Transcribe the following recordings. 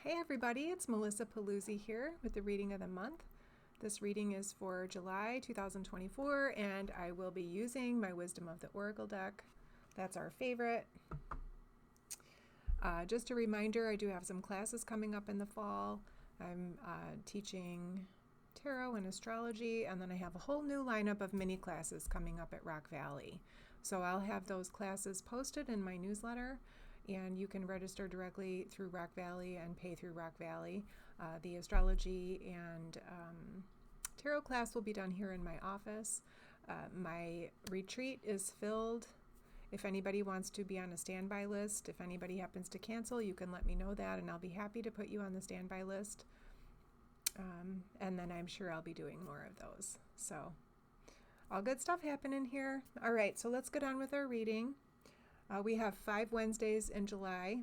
Hey everybody, it's Melissa Paluzzi here with the reading of the month. This reading is for July 2024, and I will be using my Wisdom of the Oracle deck. That's our favorite. Just a reminder, I do have some classes coming up in the fall. I'm teaching tarot and astrology, and then I have a whole new lineup of mini classes coming up at Rock Valley. So I'll have those classes posted in my newsletter, and you can register directly through Rock Valley and pay through Rock Valley. The astrology and tarot class will be done here in my office. My retreat is filled. If anybody wants to be on a standby list, if anybody happens to cancel, you can let me know that, and I'll be happy to put you on the standby list. And then I'm sure I'll be doing more of those. So all good stuff happening here. All right, so let's get on with our reading. We have 5 Wednesdays in July.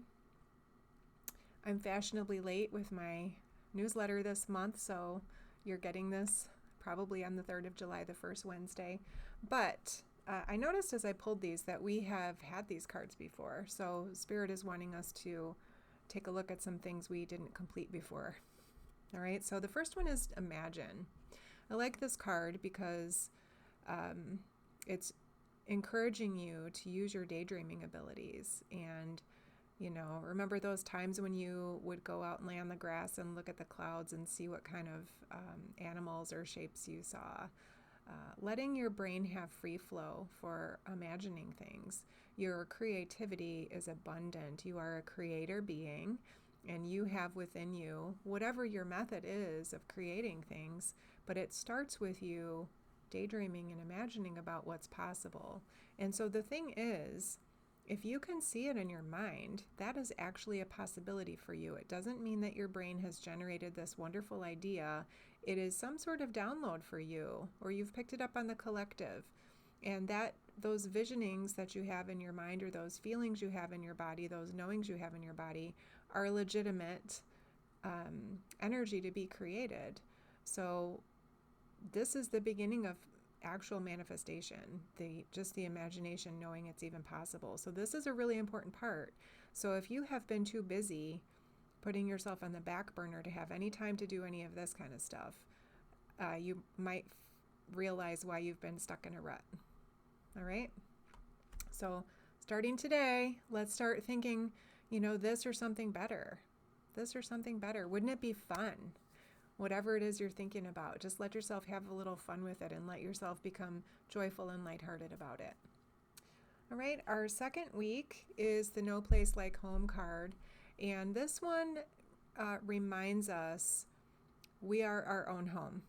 I'm fashionably late with my newsletter this month, so you're getting this probably on the 3rd of July, the first Wednesday. But I noticed as I pulled these that we have had these cards before, so Spirit is wanting us to take a look at some things we didn't complete before. All right, so the first one is Imagine. I like this card because it's encouraging you to use your daydreaming abilities. And, remember those times when you would go out and lay on the grass and look at the clouds and see what kind of animals or shapes you saw. Letting your brain have free flow for imagining things. Your creativity is abundant. You are a creator being, and you have within you whatever your method is of creating things, but it starts with you daydreaming and imagining about what's possible. And so the thing is, if you can see it in your mind, that is actually a possibility for you. It doesn't mean that your brain has generated this wonderful idea. It is some sort of download for you, or you've picked it up on the collective. And those visionings that you have in your mind, or those feelings you have in your body, those knowings you have in your body, are legitimate energy to be created. So this is the beginning of actual manifestation, just the imagination, knowing it's even possible. So this is a really important part. So if you have been too busy putting yourself on the back burner to have any time to do any of this kind of stuff, you might realize why you've been stuck in a rut. All right? So starting today, let's start thinking, this or something better. This or something better. Wouldn't it be fun? Whatever it is you're thinking about, just let yourself have a little fun with it and let yourself become joyful and lighthearted about it. All right, our second week is the No Place Like Home card. And this one reminds us we are our own home.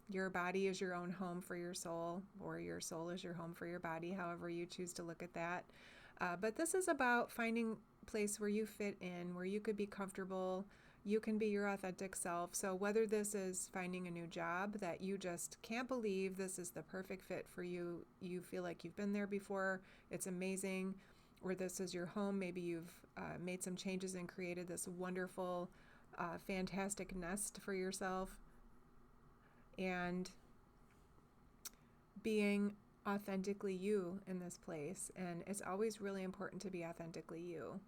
Your body is your own home for your soul, or your soul is your home for your body, however you choose to look at that. But this is about finding a place where you fit in, where you could be comfortable. You can be your authentic self. So whether this is finding a new job that you just can't believe this is the perfect fit for you, you feel like you've been there before, it's amazing, or this is your home, maybe you've made some changes and created this wonderful, fantastic nest for yourself, and being authentically you in this place. And it's always really important to be authentically you.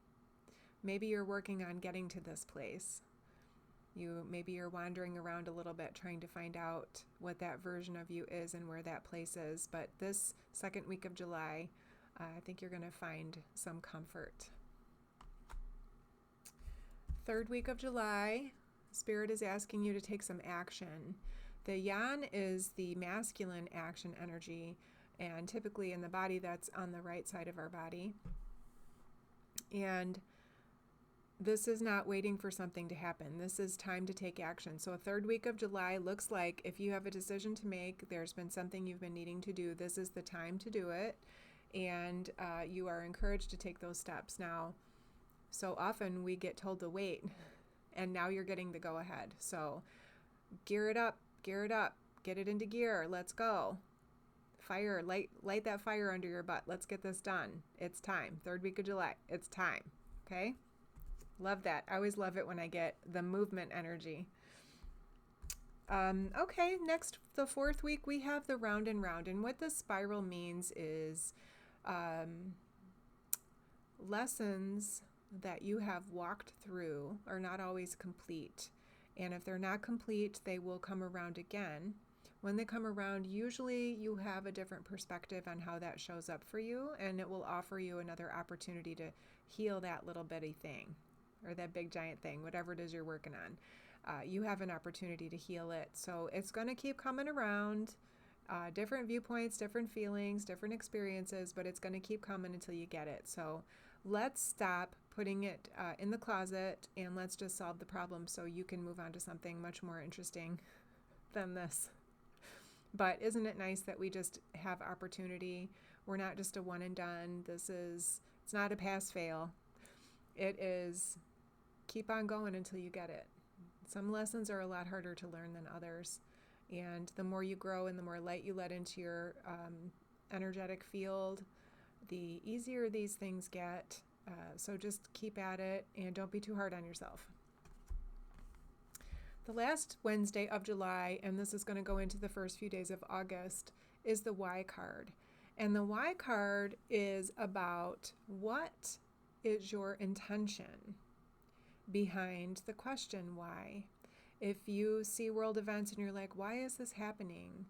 Maybe you're working on getting to this place. Maybe you're wandering around a little bit trying to find out what that version of you is and where that place is. But this second week of July, I think you're going to find some comfort. Third week of July, Spirit is asking you to take some action. The Yan is the masculine action energy, and typically in the body, that's on the right side of our body. And this is not waiting for something to happen. This is time to take action. So a third week of July looks like if you have a decision to make, there's been something you've been needing to do, this is the time to do it. And you are encouraged to take those steps. Now, so often we get told to wait, and now you're getting the go ahead. So gear it up, get it into gear. Let's go. Light that fire under your butt. Let's get this done. It's time. Third week of July. It's time. Okay? Love that. I always love it when I get the movement energy. Okay, next, the fourth week, we have the round and round. And what this spiral means is lessons that you have walked through are not always complete. And if they're not complete, they will come around again. When they come around, usually you have a different perspective on how that shows up for you, and it will offer you another opportunity to heal that little bitty thing or that big giant thing, whatever it is you're working on. You have an opportunity to heal it. So it's going to keep coming around, different viewpoints, different feelings, different experiences, but it's going to keep coming until you get it. So let's stop putting it in the closet and let's just solve the problem so you can move on to something much more interesting than this. But isn't it nice that we just have opportunity? We're not just a one and done. It's not a pass fail. It is keep on going until you get it. Some lessons are a lot harder to learn than others. And the more you grow and the more light you let into your energetic field, the easier these things get. So just keep at it and don't be too hard on yourself. The last Wednesday of July, and this is going to go into the first few days of August, is the why card. And the why card is about what is your intention behind the question why. If you see world events and you're like, why is this happening?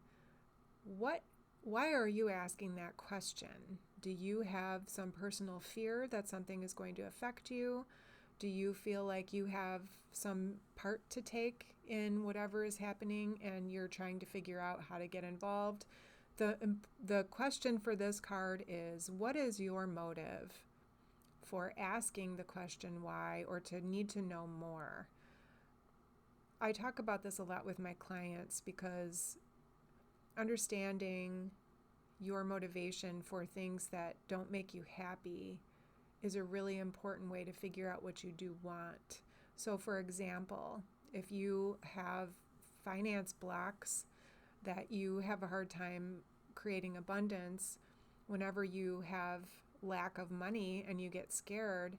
Why are you asking that question? Do you have some personal fear that something is going to affect you? Do you feel like you have some part to take in whatever is happening and you're trying to figure out how to get involved? The question for this card is, what is your motive for asking the question why or to need to know more? I talk about this a lot with my clients because understanding your motivation for things that don't make you happy is a really important way to figure out what you do want. So for example, if you have finance blocks that you have a hard time creating abundance, whenever you have lack of money and you get scared,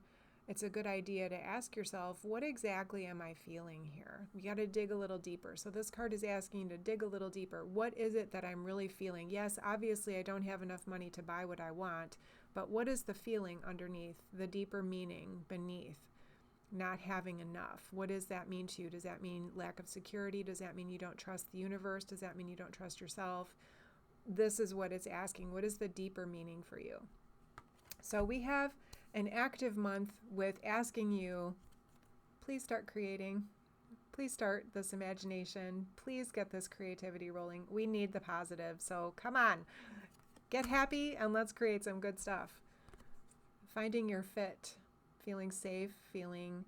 it's a good idea to ask yourself, what exactly am I feeling here? You got to dig a little deeper. So this card is asking you to dig a little deeper. What is it that I'm really feeling? Yes, obviously I don't have enough money to buy what I want, but what is the feeling underneath, the deeper meaning beneath not having enough? What does that mean to you? Does that mean lack of security? Does that mean you don't trust the universe? Does that mean you don't trust yourself? This is what it's asking. What is the deeper meaning for you? So we have an active month with asking you, please start creating. Please start this imagination. Please get this creativity rolling. We need the positive. So come on, get happy and let's create some good stuff. Finding your fit, feeling safe, feeling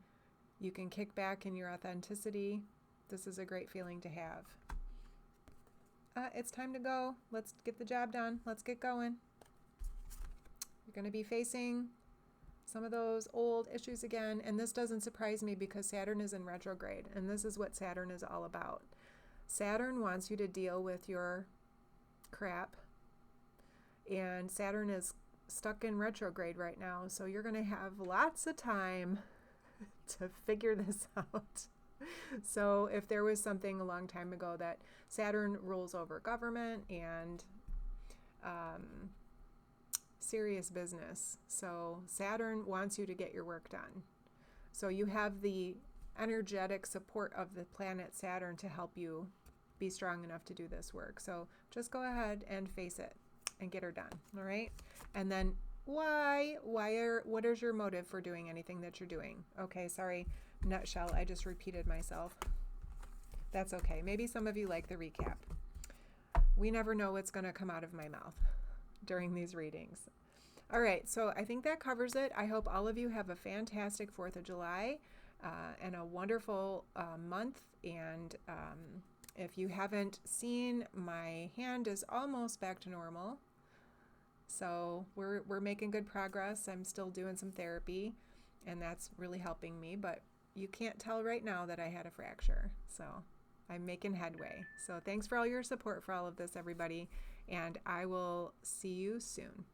you can kick back in your authenticity. This is a great feeling to have. It's time to go. Let's get the job done. Let's get going. You're going to be facing some of those old issues again, and this doesn't surprise me because Saturn is in retrograde, and this is what Saturn is all about. Saturn wants you to deal with your crap, and Saturn is stuck in retrograde right now, so you're going to have lots of time to figure this out. So if there was something a long time ago that Saturn rules over government and serious business. So Saturn wants you to get your work done. So you have the energetic support of the planet Saturn to help you be strong enough to do this work. So just go ahead and face it and get her done. All right. And then what is your motive for doing anything that you're doing? Okay. Sorry. Nutshell. I just repeated myself. That's okay. Maybe some of you like the recap. We never know what's going to come out of my mouth during these readings. All right, so I think that covers it. I hope all of you have a fantastic 4th of July and a wonderful month. And if you haven't seen, my hand is almost back to normal. So we're making good progress. I'm still doing some therapy, and that's really helping me. But you can't tell right now that I had a fracture. So I'm making headway. So thanks for all your support for all of this, everybody. And I will see you soon.